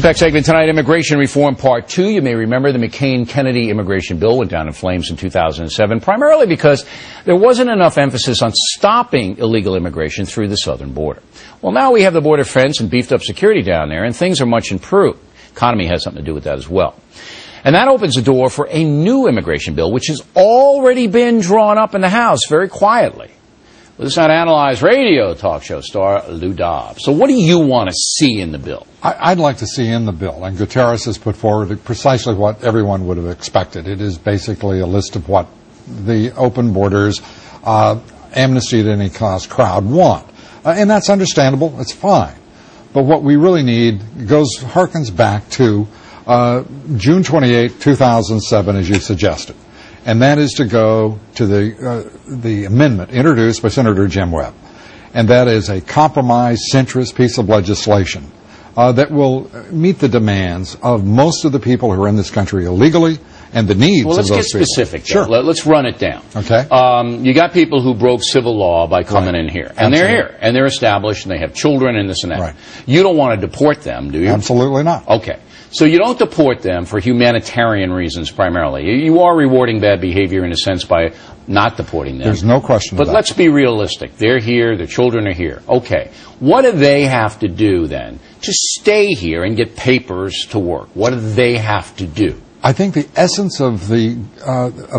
Impact segment tonight, Immigration Reform Part 2. You may remember the McCain-Kennedy immigration bill went down in flames in 2007, primarily because there wasn't enough emphasis on stopping illegal immigration through the southern border. Well, now we have the border fence and beefed up security down there, and things are much improved. Economy has something to do with that as well. And that opens the door for a new immigration bill, which has already been drawn up in the House very quietly. Let's not analyze radio talk show star Lou Dobbs. So what do you want to see in the bill? I'd like to see in the bill, and Gutierrez has put forward precisely what everyone would have expected. It is basically a list of what the open borders, amnesty at any cost crowd want. And that's understandable. It's fine. But what we really need harkens back to June 28, 2007, as you suggested. And that is to go to the amendment introduced by Senator Jim Webb. And that is a compromise, centrist piece of legislation that will meet the demands of most of the people who are in this country illegally and the needs of those people. Well, let's get specific. Sure. Let's run it down. Okay. You got people who broke civil law by coming in here. And they're here. And they're established, and they have children and this and that. Right. You don't want to deport them, do you? Absolutely not. Okay. So you don't deport them for humanitarian reasons primarily. You are rewarding bad behavior in a sense by not deporting them. There's no question But let's be realistic. They're here. Their children are here. Okay. What do they have to do then to stay here and get papers to work? What do they have to do? I think the essence of the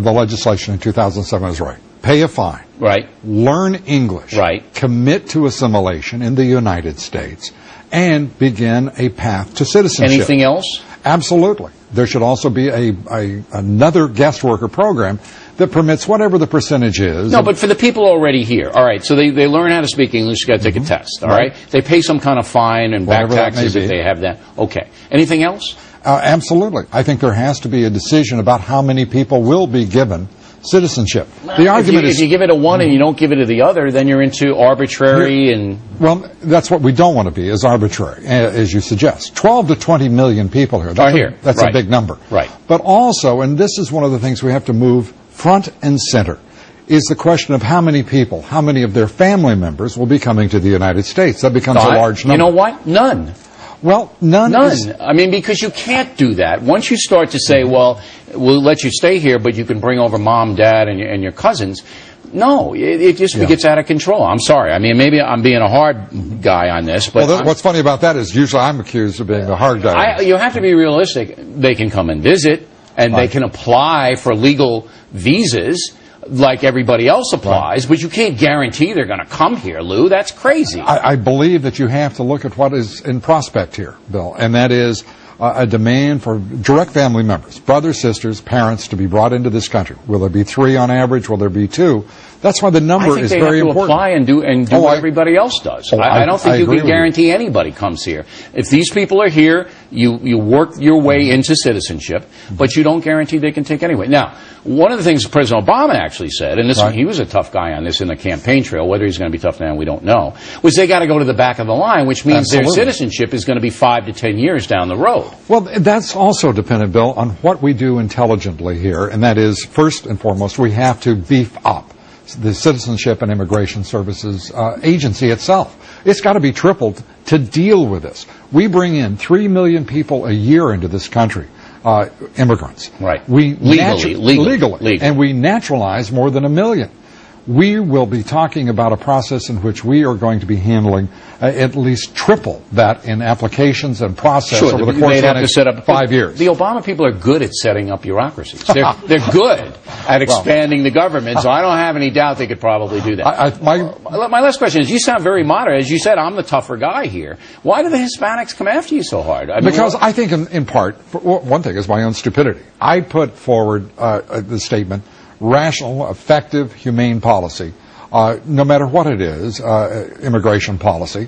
legislation in 2007 is right. Pay a fine. Right. Learn English. Right. Commit to assimilation in the United States. And begin a path to citizenship. Anything else? Absolutely. There should also be another guest worker program that permits whatever the percentage is. No, but for the people already here. All right, so they learn how to speak English, you got to take a test, all right? They pay some kind of fine and back taxes if they have that. Okay. Anything else? Absolutely. I think there has to be a decision about how many people will be given citizenship. The argument is, if you give it to one and you don't give it to the other, then you're into arbitrary and... Well, that's what we don't want to be, is arbitrary, as you suggest. 12 to 20 million people here. That's a big number. Right. But also, and this is one of the things we have to move front and center, is the question of how many people, how many of their family members will be coming to the United States. That becomes a large number. You know what? None. Well, none. I mean, because you can't do that. Once you start to say, well, we'll let you stay here, but you can bring over mom, dad, and your cousins. No, it just gets out of control. I'm sorry. I mean, maybe I'm being a hard guy on this, but... Well, what's funny about that is usually I'm accused of being a hard guy. You have to be realistic. They can come and visit, and they can apply for legal visas like everybody else applies, but you can't guarantee they're going to come here, Lou. That's crazy. I believe that you have to look at what is in prospect here, Bill, and that is a demand for direct family members, brothers, sisters, parents, to be brought into this country. Will there be 3 on average? Will there be 2? That's why the number is very important. I think they have to apply and do what everybody else does. I don't think you can guarantee anybody comes here. If these people are here, you work your way into citizenship, but you don't guarantee they can take anyway. Now, one of the things President Obama actually said, and he was a tough guy on this in the campaign trail, whether he's going to be tough now, we don't know, was they got to go to the back of the line, which means their citizenship is going to be 5 to 10 years down the road. Well, that's also dependent, Bill, on what we do intelligently here, and that is, first and foremost, we have to beef up the Citizenship and Immigration Services agency itself. It's got to be tripled to deal with this. We bring in 3 million people a year into this country, immigrants. Right. Legally. And we naturalize more than 1 million. We will be talking about a process in which we are going to be handling at least triple that in applications and process over the course of the next 5 years. The Obama people are good at setting up bureaucracies. They're good at expanding the government, so I don't have any doubt they could probably do that. My last question is, you sound very moderate. As you said, I'm the tougher guy here. Why do the Hispanics come after you so hard? Because I think, in part, one thing is my own stupidity. I put forward the statement, rational, effective, humane policy, no matter what it is, immigration policy,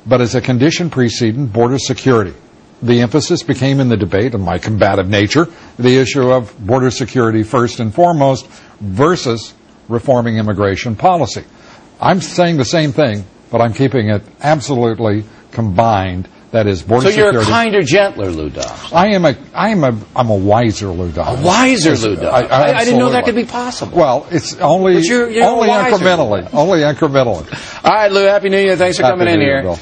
but as a condition preceding border security. The emphasis became in the debate, of my combative nature, the issue of border security first and foremost versus reforming immigration policy. I'm saying the same thing, but I'm keeping it absolutely combined. That is border security. So you're a kinder, gentler Lou Dobbs. I'm a wiser Lou Dobbs. A wiser Lou Dobbs. I didn't know that could be possible. Well, it's only incrementally. Only incrementally. All right, Lou. Happy New Year. Thanks for coming in here.